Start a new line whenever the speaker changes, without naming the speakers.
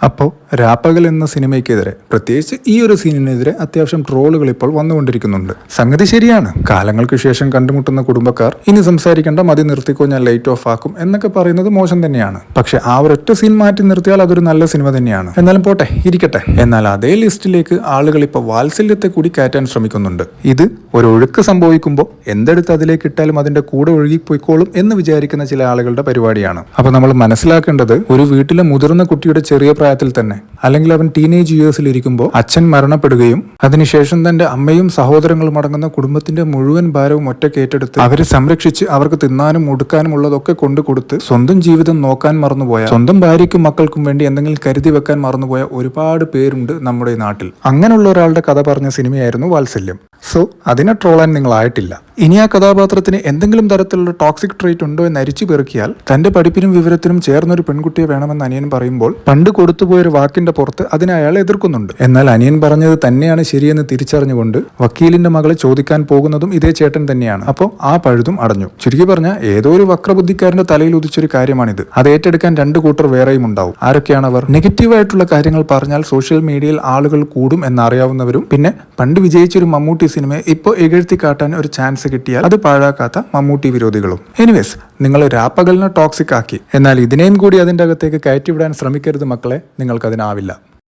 അപ്പോൾ രാപ്പകൽ എന്ന സിനിമയ്ക്കെതിരെ പ്രത്യേകിച്ച് ഈ ഒരു സീനിനെതിരെ അത്യാവശ്യം ട്രോളുകൾ ഇപ്പോൾ വന്നുകൊണ്ടിരിക്കുന്നുണ്ട്. സംഗതി ശരിയാണ്. കാലങ്ങൾക്ക് ശേഷം കണ്ടുമുട്ടുന്ന കുടുംബക്കാർ ഇനി സംസാരിക്കേണ്ട, മതി നിർത്തിക്കോ, ഞാൻ ലൈറ്റ് ഓഫ് ആക്കും എന്നൊക്കെ പറയുന്നത് മോശം തന്നെയാണ്. പക്ഷെ ആ ഒരൊറ്റ സീൻ മാറ്റി നിർത്തിയാൽ അതൊരു നല്ല സിനിമ തന്നെയാണ്. എന്നാലും പോട്ടെ, ഇരിക്കട്ടെ. എന്നാൽ അതേ ലിസ്റ്റിലേക്ക് ആളുകൾ ഇപ്പോൾ വാത്സല്യത്തെ കൂടി കയറ്റാൻ ശ്രമിക്കുന്നുണ്ട്. ഇത് ഒരു ഒഴുക്ക് സംഭവിക്കുമ്പോൾ എന്തെടുത്ത് അതിലേക്ക് ഇട്ടാലും അതിന്റെ കൂടെ ഒഴുകിപ്പോയിക്കോളും എന്ന് വിചാരിക്കുന്ന ചില ആളുകളുടെ പരിപാടിയാണ്. അപ്പൊ നമ്മൾ മനസ്സിലാക്കേണ്ടത്, ഒരു വീട്ടിലെ മുതിർന്ന കുട്ടിയുടെ ചെറിയ പ്രായത്തിൽ തന്നെ, അല്ലെങ്കിൽ അവൻ ടീനേജ് ഇയേഴ്സിൽ ഇരിക്കുമ്പോൾ അച്ഛൻ മരണപ്പെടുകയും അതിനുശേഷം തന്റെ അമ്മയും സഹോദരങ്ങളും അടങ്ങുന്ന കുടുംബത്തിന്റെ മുഴുവൻ ഭാരവും ഒറ്റയ്ക്ക് ഏറ്റെടുത്ത് അവരെ സംരക്ഷിച്ച് അവർക്ക് തിന്നാനും ഉടുക്കാനും ഉള്ളതൊക്കെ കൊണ്ടു കൊടുത്ത് സ്വന്തം ജീവിതം നോക്കാൻ മറന്നുപോയ, സ്വന്തം ഭാര്യയ്ക്കും മക്കൾക്കും വേണ്ടി എന്തെങ്കിലും കരുതി വെക്കാൻ മറന്നുപോയ ഒരുപാട് പേരുണ്ട് നമ്മുടെ നാട്ടിൽ. അങ്ങനെയുള്ള ഒരാളുടെ കഥ പറഞ്ഞ സിനിമയായിരുന്നു വാത്സല്യം. സോ അതിനെ ട്രോളാൻ നിങ്ങളായിട്ടില്ല. ഇനി ആ കഥാപാത്രത്തിന് എന്തെങ്കിലും തരത്തിലുള്ള ടോക്സിക് ട്രേറ്റ് ഉണ്ടോ എന്ന് അരിച്ചു പെറുക്കിയാൽ, തന്റെ പഠിപ്പിനും വിവരത്തിനും ചേർന്നൊരു പെൺകുട്ടിയെ വേണമെന്ന് അനിയൻ പറയുമ്പോൾ പണ്ട് കൊടുത്തുപോയൊരു വാക്കിന്റെ പുറത്ത് അതിനെ അയാൾ എതിർക്കുന്നുണ്ട്. എന്നാൽ അനിയൻ പറഞ്ഞത് തന്നെയാണ് ശരിയെന്ന് തിരിച്ചറിഞ്ഞുകൊണ്ട് വക്കീലിന്റെ മകളെ ചോദിക്കാൻ പോകുന്നതും ഇതേ ചേട്ടൻ തന്നെയാണ്. അപ്പോൾ ആ പഴുതും അടഞ്ഞു. ചുരുക്കി പറഞ്ഞാൽ ഏതോ ഒരു വക്രബുദ്ധിക്കാരന്റെ തലയിൽ ഉദിച്ചൊരു കാര്യമാണിത്. അത് ഏറ്റെടുക്കാൻ രണ്ടു കൂട്ടർ വേറെയും ഉണ്ടാവും. ആരൊക്കെയാണ് അവർ? നെഗറ്റീവായിട്ടുള്ള കാര്യങ്ങൾ പറഞ്ഞാൽ സോഷ്യൽ മീഡിയയിൽ ആളുകൾ കൂടും എന്നറിയാവുന്നവരും, പിന്നെ പണ്ട് വിജയിച്ചൊരു മമ്മൂട്ടി സിനിമയെ ഇപ്പോൾ ഇകഴ്ത്തി കാട്ടാൻ ഒരു ചാൻസ് കിട്ടിയാൽ അത് പാഴാക്കാത്ത മമ്മൂട്ടി വിരോധികളും. എനിവേസ്, നിങ്ങൾ രാപ്പകലിനെ ടോക്സിക് ആക്കി, എന്നാൽ ഇതിനെയും കൂടി അതിൻ്റെ അകത്തേക്ക് കയറ്റിവിടാൻ ശ്രമിക്കരുത് മക്കളെ. നിങ്ങൾക്കതിനാവില്ല.